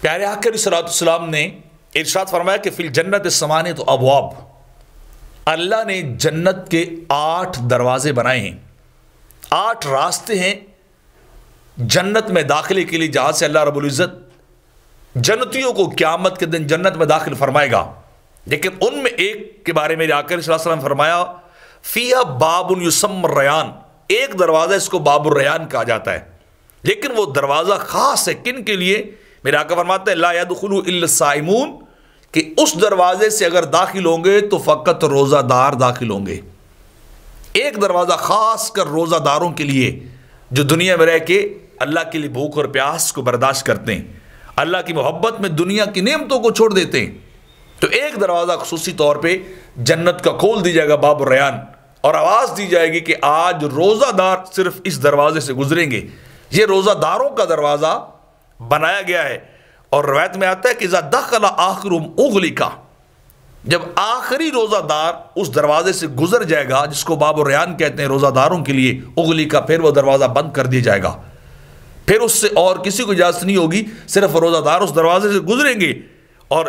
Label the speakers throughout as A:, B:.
A: پیارے آقا علیہ السلام نے ارشاد فرمایا کہ فی الجنت ثمانیۃ ابواب، اللہ نے جنت کے 8 دروازے بنائے ہیں، 8 راستے ہیں جنت میں داخلے کے لیے، جہاں سے اللہ رب العزت جنتیوں کو قیامت کے دن جنت میں داخل فرمائے گا۔ لیکن ان میں ایک کے بارے میں آقا علیہ السلام نے فرمایا فیہا باب یسمى الریان، ایک دروازہ اس کو باب الریان کہا جاتا ہے، لیکن وہ دروازہ خاص ہے کن کے لیے؟ میرے آقا فرماتے ہیں لا يدخل الا الصائمون، کہ اس دروازے سے اگر داخل ہوں گے تو فقط روزہ دار داخل ہوں گے۔ ایک دروازہ خاص کر روزہ داروں کے لیے جو دنیا میں رہ کے اللہ کے لیے بھوک اور پیاس کو برداشت کرتے ہیں، اللہ کی محبت میں دنیا کی نعمتوں کو چھوڑ دیتے ہیں، تو ایک دروازہ خصوصی طور پہ جنت کا کھول دی جائے گا باب الریان، اور آواز دی جائے گی کہ آج روزہ دار صرف اس دروازے سے گزریں گے۔ یہ روزہ داروں کا دروازہ بنایا گیا ہے، اور روایت میں آتا ہے کہ اذا دخل آخرهم اغلق، جب آخری روزہ دار اس دروازے سے گزر جائے گا جس کو باب الریان کہتے ہیں روزہ داروں کے لیے، اغلق، پھر وہ دروازہ بند کر دیا جائے گا، پھر اس سے اور کسی کو اجازت نہیں ہوگی، صرف روزہ دار اس دروازے سے گزریں گے۔ اور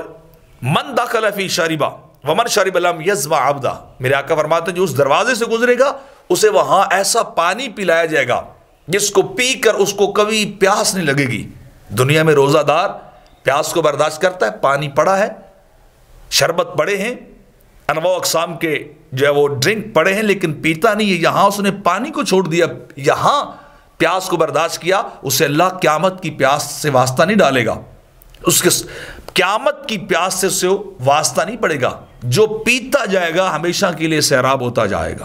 A: من دخل فی شربا ومن شرب لم یظمأ ابدا، میرے آقا فرماتے ہیں جو اس دروازے سے گزرے گا اسے وہاں ایسا پانی پلایا جائے گا جس کو پی کر اس کو کبھی پیاس نہیں لگے گی۔ دنیا میں روزہ دار پیاس کو برداشت کرتا ہے، پانی پڑا ہے، شربت پڑے ہیں، انواع اقسام کے جو ہے وہ ڈرنک پڑے ہیں، لیکن پیتا نہیں ہے۔ یہاں اس نے پانی کو چھوڑ دیا، یہاں پیاس کو برداشت کیا، اسے اللہ قیامت کی پیاس سے واسطہ نہیں ڈالے گا، اس کے قیامت کی پیاس سے اسے واسطہ نہیں پڑے گا۔ جو پیتا جائے گا ہمیشہ کے لیے سیراب ہوتا جائے گا۔